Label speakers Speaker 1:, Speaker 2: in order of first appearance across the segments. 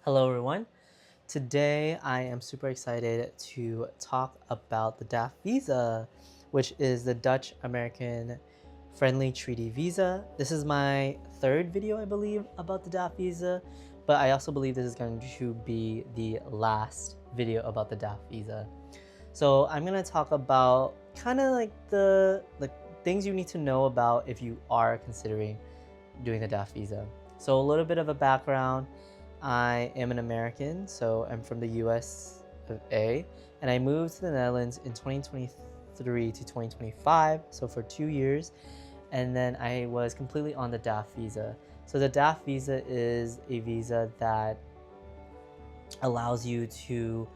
Speaker 1: Hello everyone. Today I am super excited to talk about the DAFT Visa, which is the Dutch American Friendly Treaty Visa. This is my third video, I believe, about the DAFT Visa, but I also believe this is going to be the last video about the DAFT Visa. So I'm going to talk about kind of like the things you need to know about if you are considering doing the DAFT Visa. So a little bit of a background. I am an American, so I'm from the US of A, and I moved to the Netherlands in 2023 to 2025, so for 2 years, and then I was completely on the DAFT visa. So the DAFT visa is a visa that allows you to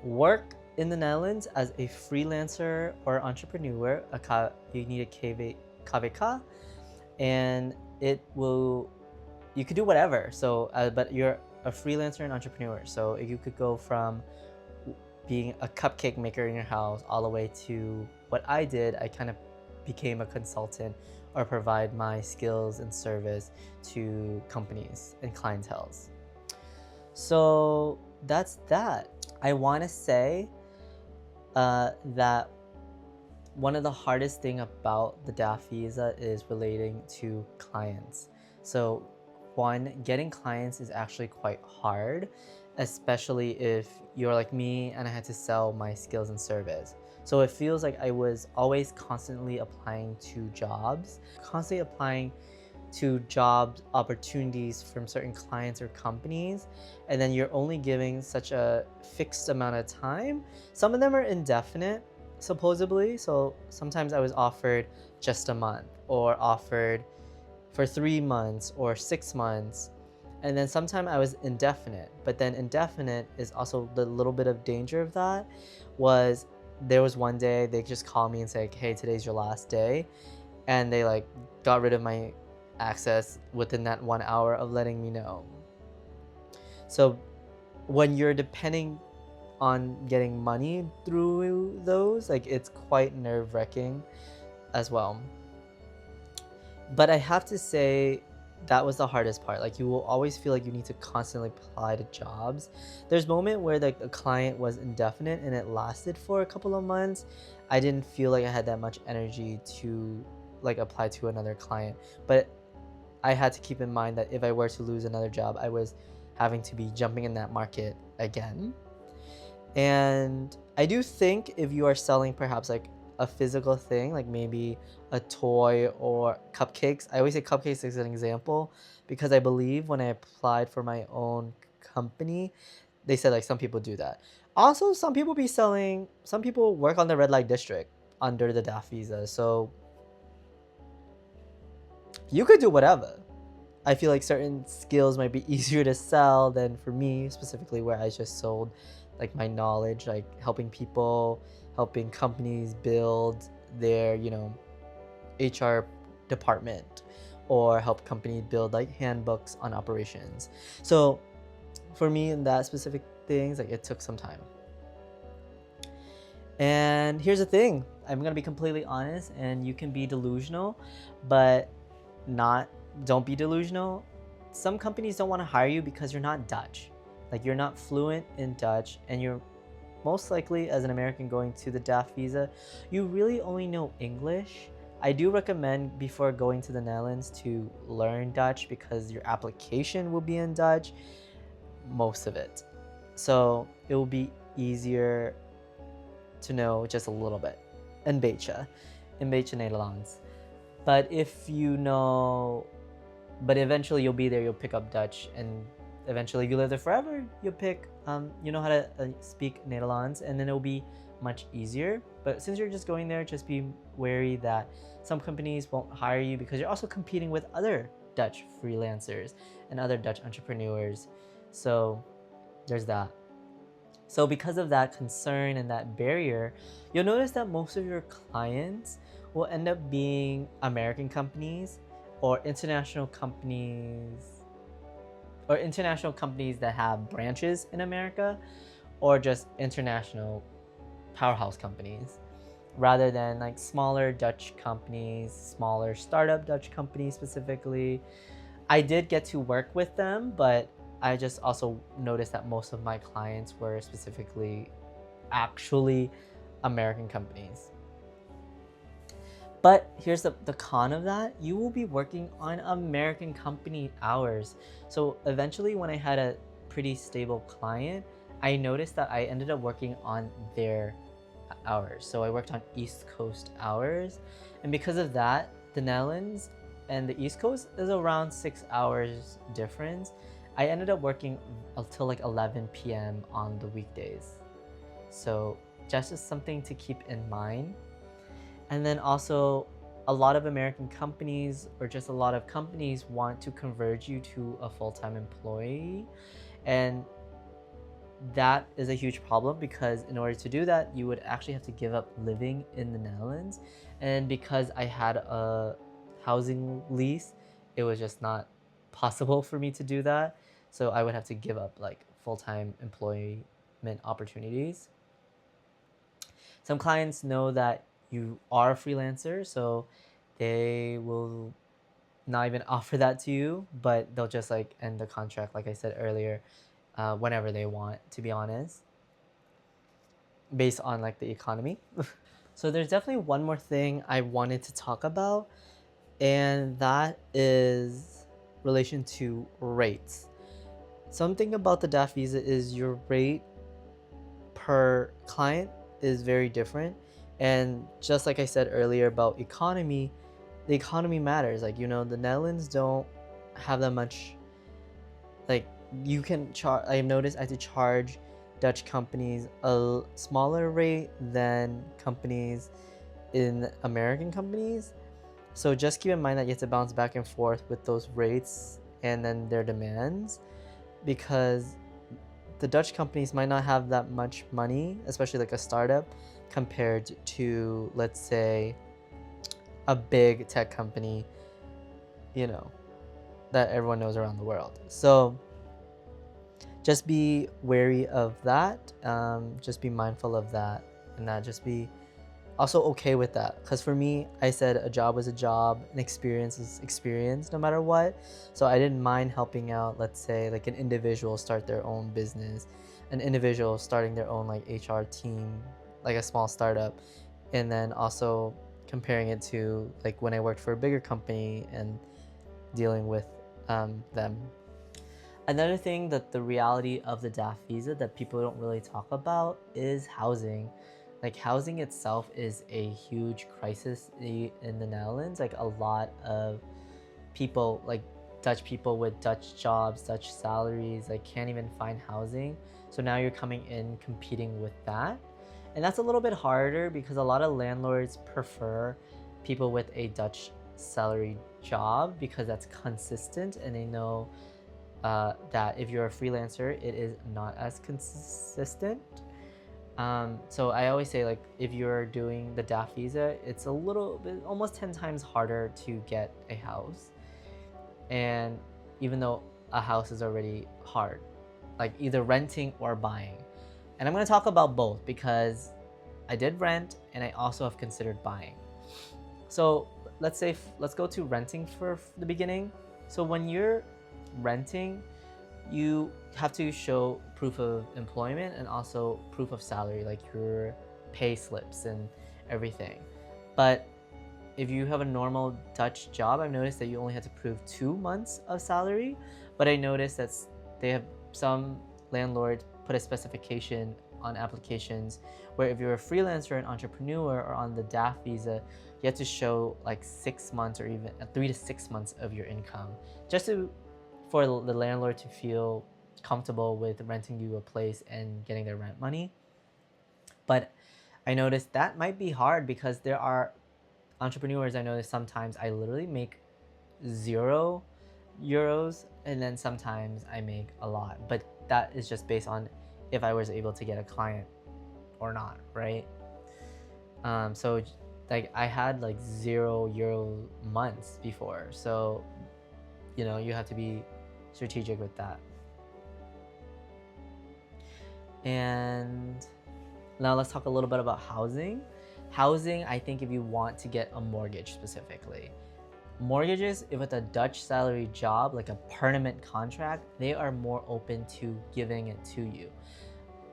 Speaker 1: work in the Netherlands as a freelancer or entrepreneur. You need a KVK, and you could do whatever. So, but you're a freelancer and entrepreneur. So you could go from being a cupcake maker in your house all the way to what I did. I kind of became a consultant or provide my skills and service to companies and clienteles. So that's that. I want to say that one of the hardest thing about the DAFT visa is relating to clients. So one, getting clients is actually quite hard, especially if you're like me and I had to sell my skills and service. So it feels like I was always constantly applying to jobs, opportunities from certain clients or companies, and then you're only giving such a fixed amount of time. Some of them are indefinite, supposedly. So sometimes I was offered just a month or offered for 3 months or 6 months, and then sometimes I was indefinite. But then indefinite is also the little bit of danger of that was there was one day they just called me and said, hey, today's your last day, and they like got rid of my access within that 1 hour of letting me know. So when you're depending on getting money through those, like, it's quite nerve-wracking as well. But I have to say that was the hardest part. Like, you will always feel like you need to constantly apply to jobs. There's a moment where like the client was indefinite and it lasted for a couple of months. I didn't feel like I had that much energy to like apply to another client, but I had to keep in mind that if I were to lose another job, I was having to be jumping in that market again. And I do think if you are selling perhaps like a physical thing, like maybe a toy or cupcakes. I always say cupcakes as an example because I believe when I applied for my own company, they said like some people do that. Also, some people work on the red light district under the DAFT visa. So you could do whatever. I feel like certain skills might be easier to sell than for me specifically, where I just sold like my knowledge, like helping people, helping companies build their, HR department, or help companies build like handbooks on operations. So for me in that specific things, like it took some time. And here's the thing, I'm gonna be completely honest, and you can be delusional, but don't be delusional. Some companies don't want to hire you because you're not Dutch. Like, you're not fluent in Dutch, and you're most likely, as an American going to the DAFT visa, you really only know English. I do recommend before going to the Netherlands to learn Dutch because your application will be in Dutch, most of it. So it will be easier to know just a little bit. Een beetje Nederlands. But eventually you'll be there, you'll pick up Dutch, and eventually if you live there forever, you'll you know how to speak Nederlands, and then it'll be much easier. But since you're just going there, just be wary that some companies won't hire you because you're also competing with other Dutch freelancers and other Dutch entrepreneurs. So there's that. So because of that concern and that barrier, you'll notice that most of your clients will end up being American companies or international companies that have branches in America, or just international powerhouse companies, rather than like smaller Dutch companies, smaller startup Dutch companies specifically. I did get to work with them, but I just also noticed that most of my clients were specifically actually American companies. But here's the con of that. You will be working on American company hours. So eventually when I had a pretty stable client, I noticed that I ended up working on their hours. So I worked on East Coast hours. And because of that, the Netherlands and the East Coast is around 6 hours difference. I ended up working until like 11 p.m. on the weekdays. So that's just something to keep in mind. And then also, a lot of American companies or just a lot of companies want to convert you to a full-time employee. And that is a huge problem because in order to do that, you would actually have to give up living in the Netherlands. And because I had a housing lease, it was just not possible for me to do that. So I would have to give up like full-time employment opportunities. Some clients know that you are a freelancer, so they will not even offer that to you, but they'll just like end the contract, like I said earlier, whenever they want, to be honest, based on like the economy. So there's definitely one more thing I wanted to talk about, and that is relation to rates. Something about the DAFT visa is your rate per client is very different. And just like I said earlier about economy, the economy matters. Like, the Netherlands don't have that much, like, you can charge, I've noticed I have to charge Dutch companies a smaller rate than companies in American companies. So just keep in mind that you have to bounce back and forth with those rates and then their demands, because the Dutch companies might not have that much money, especially like a startup, compared to, let's say, a big tech company, that everyone knows around the world. So just be wary of that. Just be mindful of that, and that just be also okay with that. Because for me, I said a job was a job, an experience is experience no matter what. So I didn't mind helping out, let's say, like an individual start their own business, an individual starting their own like HR team, like a small startup, and then also comparing it to like when I worked for a bigger company and dealing with them. Another thing that the reality of the DAFT visa that people don't really talk about is housing. Like, housing itself is a huge crisis in the Netherlands. Like, a lot of people, like Dutch people with Dutch jobs, Dutch salaries, like can't even find housing. So now you're coming in competing with that. And that's a little bit harder because a lot of landlords prefer people with a Dutch salary job because that's consistent, and they know that if you're a freelancer, it is not as consistent. So I always say, like, if you're doing the DAFT visa, it's a little bit, almost 10 times harder to get a house. And even though a house is already hard, like either renting or buying. And I'm going to talk about both because I did rent and I also have considered buying. So let's go to renting for the beginning. So when you're renting, you have to show proof of employment and also proof of salary, like your pay slips and everything. But if you have a normal Dutch job, I've noticed that you only have to prove 2 months of salary. But I noticed that some landlords put a specification on applications where if you're a freelancer, an entrepreneur, or on the DAFT visa, you have to show like 6 months or even 3 to 6 months of your income, just for the landlord to feel comfortable with renting you a place and getting their rent money. But I noticed that might be hard because there are entrepreneurs, I notice sometimes I literally make €0, and then sometimes I make a lot. But that is just based on if I was able to get a client or not, right? So like I had like €0 months before. So, you have to be strategic with that. And now let's talk a little bit about housing. Housing, I think if you want to get a mortgage specifically, mortgages, if it's a Dutch salary job, like a permanent contract, they are more open to giving it to you.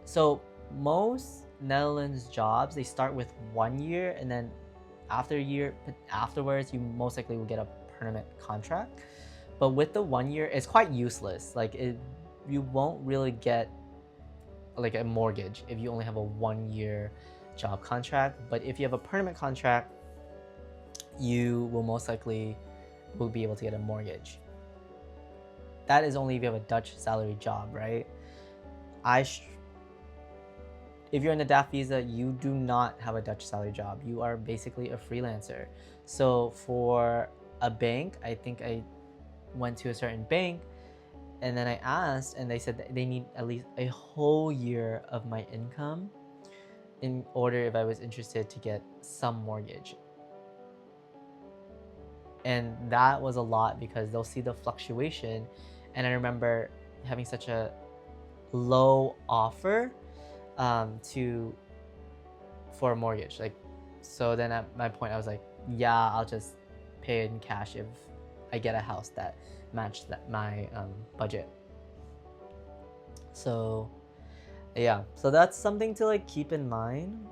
Speaker 1: So most Netherlands jobs, they start with 1 year, and then after a year, afterwards, you most likely will get a permanent contract. But with the 1 year, it's quite useless. Like you won't really get like a mortgage if you only have a 1 year job contract. But if you have a permanent contract, you will most likely will be able to get a mortgage. That is only if you have a Dutch salary job, right? If you're in the DAFT visa, you do not have a Dutch salary job. You are basically a freelancer. So for a bank, I think I went to a certain bank, and then I asked, and they said that they need at least a whole year of my income in order, if I was interested, to get some mortgage. And that was a lot because they'll see the fluctuation. And I remember having such a low offer for a mortgage. Like, so then at my point, I was like, yeah, I'll just pay it in cash if I get a house that matched my budget. So yeah, so that's something to like keep in mind.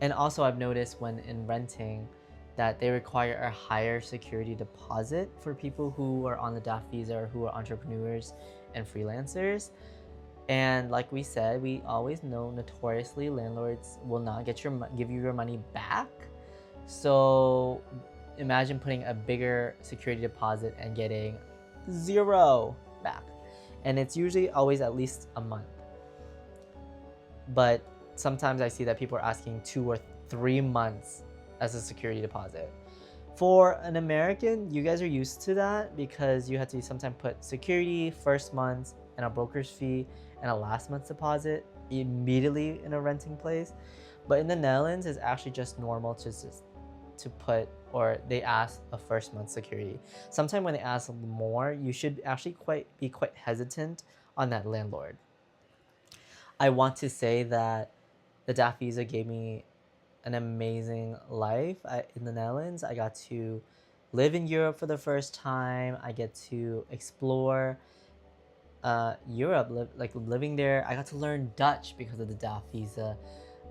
Speaker 1: And also I've noticed when in renting that they require a higher security deposit for people who are on the DAFT visa or who are entrepreneurs and freelancers. And like we said, we always know notoriously landlords will not give you your money back. So imagine putting a bigger security deposit and getting 0 back. And it's usually always at least a month. But sometimes I see that people are asking 2 or 3 months as a security deposit. For an American, you guys are used to that because you have to sometimes put security, first month, and a broker's fee, and a last month's deposit immediately in a renting place. But in the Netherlands, it's actually just normal to put, or they ask a first month security. Sometimes when they ask more, you should actually be quite hesitant on that landlord. I want to say that the DAFT visa gave me an amazing life in the Netherlands. I got to live in Europe for the first time. I get to explore Europe, living there. I got to learn Dutch because of the DAFT visa.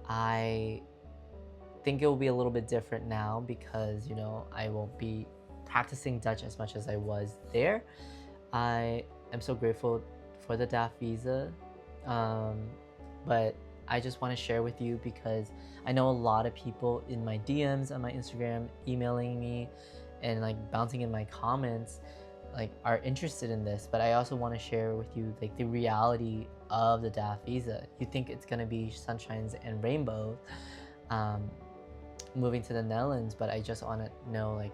Speaker 1: I think it will be a little bit different now because, you know, I won't be practicing Dutch as much as I was there. I am so grateful for the DAFT visa, but I just want to share with you because I know a lot of people in my DMs on my Instagram, emailing me and like bouncing in my comments, like are interested in this. But I also want to share with you like the reality of the DAFT visa. You think it's gonna be sunshines and rainbows moving to the Netherlands, but I just want to know, like,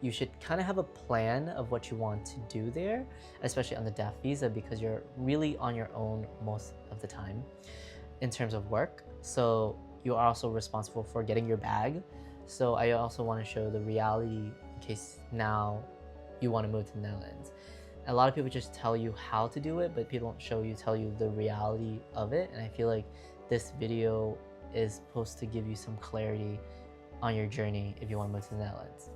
Speaker 1: you should kind of have a plan of what you want to do there, especially on the DAFT visa, because you're really on your own most of the time in terms of work. So you are also responsible for getting your bag. So I also want to show the reality in case now you want to move to the Netherlands. A lot of people just tell you how to do it, but people don't tell you the reality of it. And I feel like this video is supposed to give you some clarity on your journey if you want to move to the Netherlands.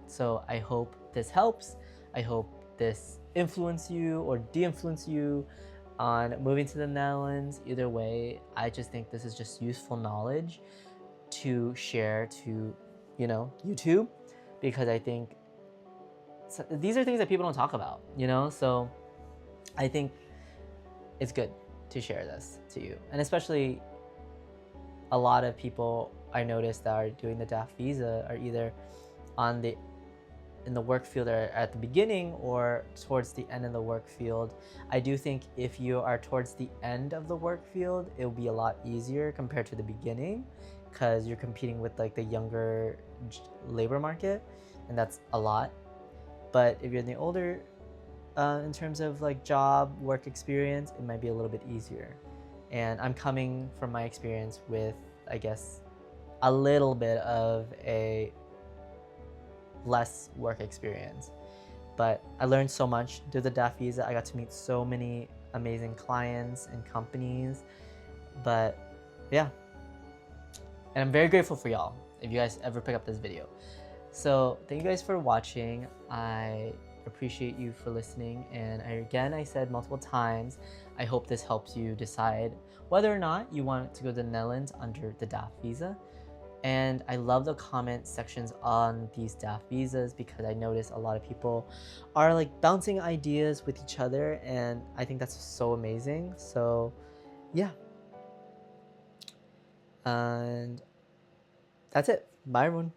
Speaker 1: So I hope this helps. I hope this influenced you or de-influenced you on moving to the Netherlands. Either way, I just think this is just useful knowledge to share to, you know, YouTube, because I think these are things that people don't talk about, you know? So I think it's good to share this to you. And especially a lot of people I noticed that are doing the DAFT visa are either in the work field or at the beginning or towards the end of the work field. I do think if you are towards the end of the work field, it will be a lot easier compared to the beginning because you're competing with like the younger labor market, and that's a lot. But if you're in the older, in terms of like job, work experience, it might be a little bit easier. And I'm coming from my experience with, I guess, a little bit of a less work experience. But I learned so much through the DAFT visa. I got to meet so many amazing clients and companies. But yeah, And I'm very grateful for y'all if you guys ever pick up this video. So thank you guys for watching. I appreciate you for listening. And I said multiple times, I hope this helps you decide whether or not you want to go to the Netherlands under the DAFT visa. And I love the comment sections on these DAFT visas because I notice a lot of people are like bouncing ideas with each other, and I think that's so amazing. So yeah, and that's it. Bye everyone.